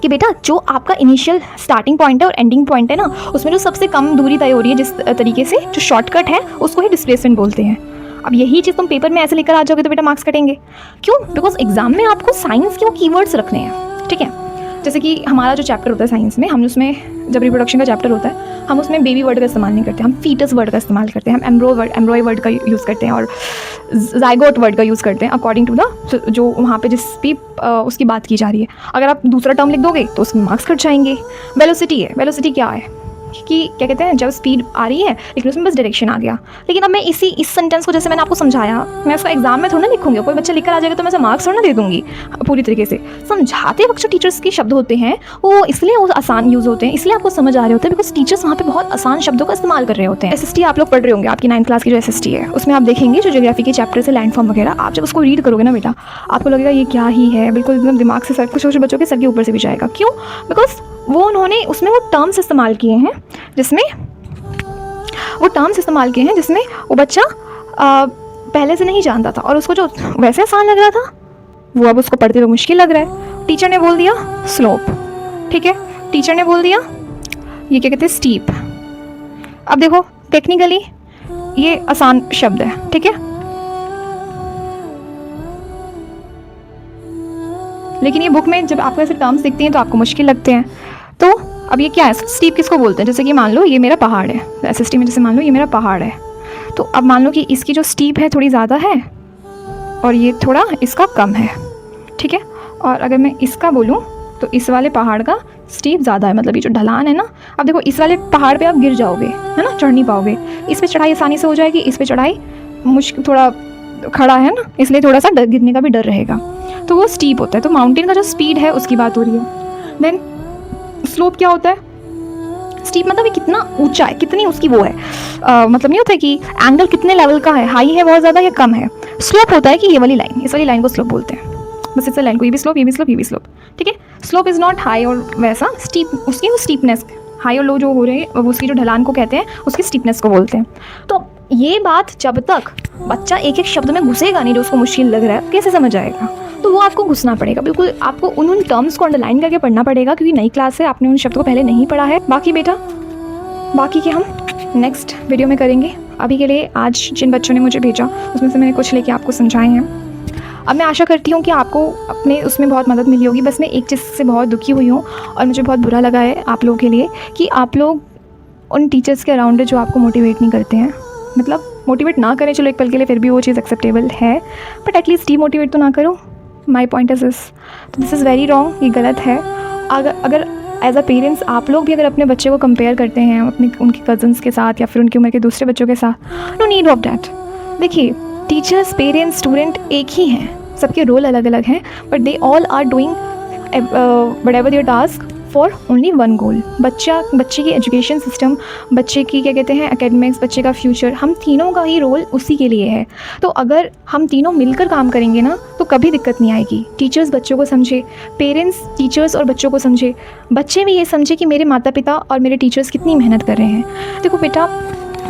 कि बेटा जो आपका इनिशियल स्टार्टिंग पॉइंट है और एंडिंग पॉइंट है ना, उसमें जो सबसे कम दूरी तय हो रही है जिस तरीके से, जो शॉर्टकट है उसको ही डिस्प्लेसमेंट बोलते हैं। अब यही चीज़ तुम पेपर में ऐसे लेकर आ जाओगे तो बेटा मार्क्स कटेंगे। क्यों? बिकॉज एग्जाम में आपको साइंस के वो कीवर्ड्स रखने हैं, ठीक है। जैसे कि हमारा जो चैप्टर होता है साइंस में, हम उसमें जब रिप्रोडक्शन का चैप्टर होता है, हम उसमें बेबी वर्ड का इस्तेमाल नहीं करते, हम फीटस वर्ड का इस्तेमाल करते हैं, हम एम्ब्रॉय वर्ड का यूज़ करते हैं और जाइगोट वर्ड का यूज़ करते हैं अकॉर्डिंग टू द जो वहाँ पे जिस भी उसकी बात की जा रही है। अगर आप दूसरा टर्म लिख दोगे तो उसमें मार्क्स कट जाएंगे। वेलोसिटी है, वेलोसिटी क्या है, कि क्या कहते हैं, जब स्पीड आ रही है लेकिन उसमें बस डायरेक्शन आ गया। लेकिन अब मैं इस सेंटेंस को, जैसे मैंने आपको समझाया, मैं उसको एग्जाम में थोड़ा ना लिखूंगी, कोई बच्चा लिख कर आ जाएगा तो मैं उसे मार्क्स थोड़ा ना दे दूंगी। पूरी तरीके से समझाते वक्त जो टीचर्स के शब्द होते हैं वो इसलिए वो आसान यूज़ होते हैं, इसलिए आपको समझ आ रहे होते हैं बिकॉज टीचर्स वहाँ पे बहुत आसान शब्दों का इस्तेमाल कर रहे होते हैं। SST आप लोग पढ़ रहे होंगे, आपकी 9th क्लास की जो SST है उसमें आप देखेंगे जो ज्योग्राफी के चैप्टर से लैंड फॉर्म वगैरह, आप जब उसको रीड करोगे ना बेटा, आपको लगेगा ये क्या ही है, बिल्कुल एकदम दिमाग से सर, कुछ बच्चों के सर के ऊपर से भी जाएगा। क्यों? बिकॉज वो उन्होंने उसमें वो टर्म्स इस्तेमाल किए हैं जिसमें वो बच्चा पहले से नहीं जानता था और उसको जो वैसे आसान लग रहा था वो अब उसको पढ़ते हुए मुश्किल लग रहा है। टीचर ने बोल दिया स्लोप, ठीक है, टीचर ने बोल दिया ये क्या कहते हैं स्टीप। अब देखो टेक्निकली ये आसान शब्द है, ठीक है, लेकिन ये बुक में जब आपको ऐसे टर्म्स दिखती हैं तो आपको मुश्किल लगते हैं। तो अब ये क्या है, स्टीप किसको बोलते हैं? जैसे कि मान लो ये मेरा पहाड़ है, SST में जैसे मान लो ये मेरा पहाड़ है, तो अब मान लो कि इसकी जो स्टीप है थोड़ी ज़्यादा है और ये थोड़ा इसका कम है, ठीक है, और अगर मैं इसका बोलूँ तो इस वाले पहाड़ का स्टीप ज़्यादा है, मतलब ये जो ढलान है ना, अब देखो इस वाले पहाड़ पे आप गिर जाओगे, है ना, चढ़ नहीं पाओगे, इस पे चढ़ाई आसानी से हो जाएगी, इस पे चढ़ाई मुश्किल, थोड़ा खड़ा है ना, इसलिए थोड़ा सा गिरने का भी डर रहेगा, तो वो स्टीप होता है। तो माउंटेन का जो स्पीड है उसकी बात हो रही है। देन स्लोप क्या होता है? स्टीप मतलब ये कितना ऊंचा है, कितनी उसकी वो है, मतलब नहीं होता है कि एंगल कितने लेवल का है, हाई है बहुत ज़्यादा या कम है। स्लोप होता है कि ये वाली लाइन, इस वाली लाइन को स्लोप बोलते हैं, बस इस लाइन को, ये भी स्लोप, ये भी स्लोप, ये भी स्लोप, ठीक है। स्लोप इज़ नॉट हाई और वैसा, स्टीप उसकी वो स्टीपनेस, हाई और लो जो हो रहे हैं उसकी जो ढलान को कहते हैं उसकी स्टीपनेस को बोलते हैं। तो ये बात जब तक बच्चा एक एक शब्द में घुसेगा नहीं जो उसको मुश्किल लग रहा है, कैसे समझ आएगा? तो वो आपको घुसना पड़ेगा, बिल्कुल आपको उन टर्म्स को अंडरलाइन करके पढ़ना पड़ेगा, क्योंकि नई क्लास है, आपने उन शब्द को पहले नहीं पढ़ा है। बाकी बेटा, बाकी के हम नेक्स्ट वीडियो में करेंगे। अभी के लिए आज जिन बच्चों ने मुझे भेजा उसमें से मैंने कुछ लेके आपको समझाए हैं। अब मैं आशा करती हूँ कि आपको अपने उसमें बहुत मदद मिली होगी। बस मैं एक चीज़ से बहुत दुखी हुई हूँ और मुझे बहुत बुरा लगा है आप लोगों के लिए कि आप लोग उन टीचर्स के अराउंड है जो आपको मोटिवेट नहीं करते हैं। मतलब मोटिवेट ना करें चलो एक पल के लिए, फिर भी वो चीज़ एक्सेप्टेबल है, बट एटलीस्ट डीमोटिवेट तो ना करो। My point is this is very wrong, ये गलत है। अगर एज अ पेरेंट्स आप लोग भी अगर अपने बच्चे को कंपेयर करते हैं अपने उनके कज़न्स के साथ या फिर उनकी उम्र के दूसरे बच्चों के साथ, नो नीड ऑफ डैट। देखिए, टीचर्स, पेरेंट्स, स्टूडेंट एक ही हैं, सबके रोल अलग अलग हैं, but they all are doing whatever their task for only one goal. बच्चे की एजुकेशन सिस्टम, बच्चे की क्या कहते हैं एकेडमिक्स, बच्चे का फ्यूचर, हम तीनों का ही रोल उसी के लिए है। तो अगर हम तीनों मिलकर काम करेंगे ना तो कभी दिक्कत नहीं आएगी। टीचर्स बच्चों को समझे, पेरेंट्स टीचर्स और बच्चों को समझे, बच्चे भी ये समझे कि मेरे माता पिता और मेरे टीचर्स कितनी मेहनत कर रहे हैं। देखो बेटा,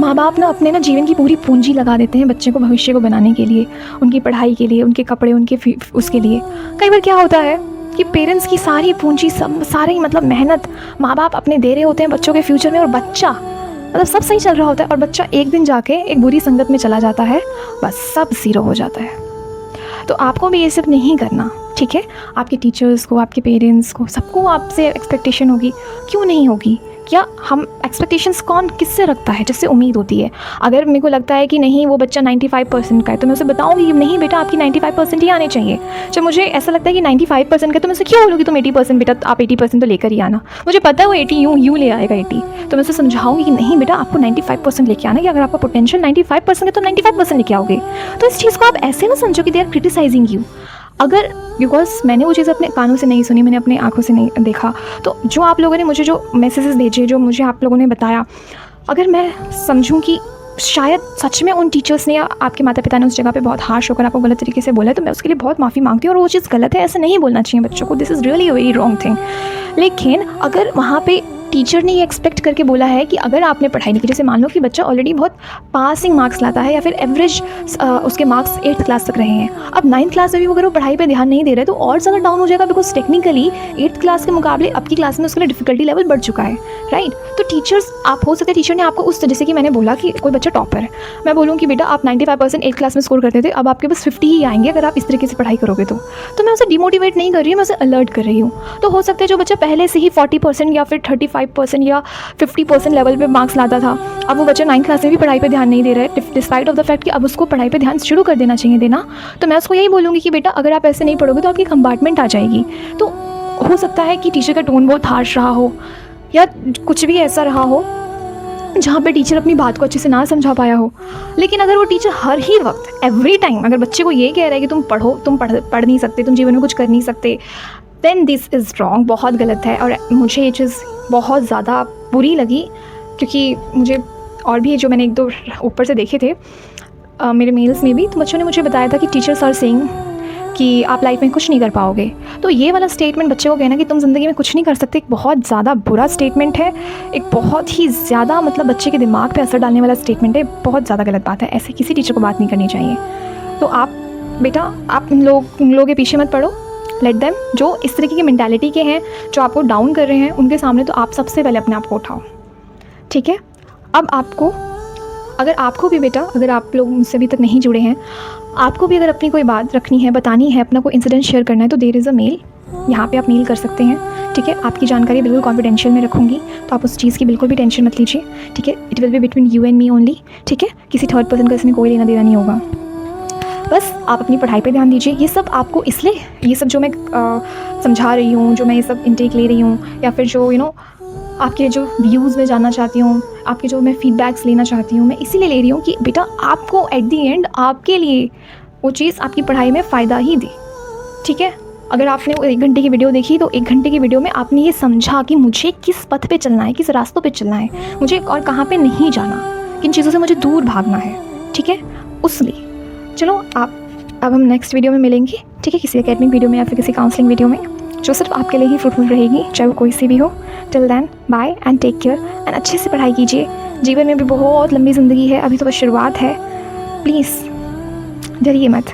माँ बाप ना अपने जीवन की पूरी पूंजी लगा देते हैं बच्चे को भविष्य को बनाने के लिए, उनकी पढ़ाई के लिए, उनके कपड़े, उनके उसके लिए। कई बार क्या होता है कि पेरेंट्स की सारी पूंजी, सारी मतलब मेहनत माँ बाप अपने दे रहे होते हैं बच्चों के फ्यूचर में, और बच्चा मतलब सब सही चल रहा होता है और बच्चा एक दिन जाके एक बुरी संगत में चला जाता है, बस सब ज़ीरो हो जाता है। तो आपको भी ये सब नहीं करना, ठीक है। आपके टीचर्स को, आपके पेरेंट्स को, सबको आपसे एक्सपेक्टेशन होगी, क्यों नहीं होगी? क्या हम एक्सपेक्टेशंस कौन किससे रखता है? जिससे उम्मीद होती है। अगर मेरे को लगता है कि नहीं वो बच्चा 95% का है तो मैं उसे बताऊंगी नहीं बेटा आपकी 95% ही आने चाहिए। जब मुझे ऐसा लगता है कि 95% का तो मैं उसे क्यों बोलूँगी तुम 80% बेटा, आप 80% तो लेकर ही आना। मुझे पता है वो 80 यूँ ले आएगा 80, तो मैं उसे समझाऊंगी कि नहीं बेटा आपको 95% लेके आना, कि अगर आपका पोटेंशियल 95% है तो 95% लेके आओगे। तो इस चीज़ को आप ऐसे ना समझो कि दे आर क्रिटिसाइजिंग यू। अगर बिकॉज मैंने वो चीज़ अपने कानों से नहीं सुनी, मैंने अपने आंखों से नहीं देखा, तो जो आप लोगों ने मुझे जो मैसेजेस भेजे, जो मुझे आप लोगों ने बताया, अगर मैं समझूं कि शायद सच में उन टीचर्स ने या आपके माता पिता ने उस जगह पे बहुत हार्श होकर आपको गलत तरीके से बोला है, तो मैं उसके लिए बहुत माफ़ी मांगती हूँ। और वो चीज़ गलत है, ऐसा नहीं बोलना चाहिए बच्चों को, this is really a very wrong thing. लेकिन अगर वहाँ पे टीचर ने ये एक्सपेक्ट करके बोला है कि अगर आपने पढ़ाई नहीं की, जैसे मान लो कि बच्चा ऑलरेडी बहुत पासिंग मार्क्स लाता है या फिर एवरेज उसके मार्क्स 8th क्लास तक रहे हैं, अब 9th क्लास में भी अगर वो पढ़ाई पे ध्यान नहीं दे रहे तो और ज़्यादा डाउन हो जाएगा, बिकॉज टेक्निकली 8th क्लास के मुकाबले अब की क्लास में उसके लिए डिफिकल्टी लेवल बढ़ चुका है, राइट। तो टीचर्स, आप हो सकते हैं टीचर ने आपको उस, जैसे कि मैंने बोला कि कोई बच्चा टॉपर है, मैं बोलूँ कि बेटा आप 95% 8th क्लास में स्कोर करते थे, अब आपके पास 50 ही आएंगे अगर आप इस तरीके से पढ़ाई करोगे तो मैं उसे डिमोटिवेट नहीं कर रही हूँ, मैं उसे अलर्ट कर रही हूँ। तो हो सकता है जो बच्चा पहले से ही 40% या फिर 35% या 50% लेवल पे मार्क्स लाता था, अब वो बच्चा 9th क्लास में भी पढ़ाई पे ध्यान नहीं दे रहा है, डिस्पाइट ऑफ द फैक्ट कि अब उसको पढ़ाई पे ध्यान शुरू कर देना चाहिए देना। तो मैं उसको यही बोलूँगी कि बेटा अगर आप ऐसे नहीं पढ़ोगे तो आपकी कंपार्टमेंट आ जाएगी। तो हो सकता है कि टीचर का टोन बहुत हार्श रहा हो, या कुछ भी ऐसा रहा हो जहाँ पे टीचर अपनी बात को अच्छे से ना समझा पाया हो। लेकिन अगर वो टीचर हर ही वक्त एवरी टाइम अगर बच्चे को ये कह रहा है कि तुम पढ़ो, तुम पढ़ नहीं सकते, तुम जीवन में कुछ कर नहीं सकते, देन दिस इज़ रॉन्ग, बहुत गलत है। और मुझे ये चीज़ बहुत ज़्यादा बुरी लगी, क्योंकि मुझे और भी जो मैंने एक दो ऊपर से देखे थे मेरे मेल्स में भी, तो बच्चों ने मुझे बताया था कि टीचर्स आर सेइंग कि आप लाइफ में कुछ नहीं कर पाओगे। तो ये वाला स्टेटमेंट बच्चे को कहना कि तुम ज़िंदगी में कुछ नहीं कर सकते, एक बहुत ज़्यादा बुरा स्टेटमेंट है, एक बहुत ही ज़्यादा मतलब बच्चे के दिमाग पे असर डालने वाला स्टेटमेंट है, बहुत ज़्यादा गलत बात है। ऐसे किसी टीचर को बात नहीं करनी चाहिए। तो आप बेटा आप उन लोगों के पीछे मत पड़ो, लेट देम। जो इस तरीके की मेंटालिटी के हैं, जो आपको डाउन कर रहे हैं, उनके सामने तो आप सबसे पहले अपने आप को उठाओ, ठीक है। अब अगर आपको भी बेटा, अगर आप लोग मुझसे अभी तक नहीं जुड़े हैं, आपको भी अगर अपनी कोई बात रखनी है, बतानी है, अपना कोई इंसिडेंट शेयर करना है, तो देयर इज़ अ मेल, यहाँ पे आप मेल कर सकते हैं, ठीक है। आपकी जानकारी बिल्कुल कॉन्फिडेंशियल में रखूँगी, तो आप उस चीज़ की बिल्कुल भी टेंशन मत लीजिए, ठीक है। It will be between you and me only, ठीक है। किसी थर्ड पर्सन का इसमें कोई लेना देना नहीं होगा। बस आप अपनी पढ़ाई पे ध्यान दीजिए। ये सब आपको इसलिए, ये सब जो मैं समझा रही हूँ, जो मैं ये सब इनटेक ले रही हूँ, या फिर जो आपके जो व्यूज़ में जानना चाहती हूँ, आपके जो मैं फीडबैक्स लेना चाहती हूँ, मैं इसीलिए ले रही हूँ कि बेटा आपको एट दी एंड आपके लिए वो चीज़ आपकी पढ़ाई में फ़ायदा ही दे, ठीक है। अगर आपने वो 1 घंटे की वीडियो देखी, तो 1 घंटे की वीडियो में आपने ये समझा कि मुझे किस पथ पे चलना है, किस रास्तों पे चलना है, मुझे और कहाँ पे नहीं जाना, किन चीज़ों से मुझे दूर भागना है, ठीक है। उसलिए चलो अब हम नेक्स्ट वीडियो में मिलेंगे, ठीक है, किसी एकेडमिक वीडियो में या फिर किसी काउंसलिंग वीडियो में, जो सिर्फ आपके लिए ही फ्रूटफुल रहेगी, चाहे वो कोई सी भी हो। Till then bye and take care and अच्छे से पढ़ाई कीजिए। जीवन में भी बहुत लंबी ज़िंदगी है, अभी तो बस शुरुआत है। प्लीज़ डरिए मत।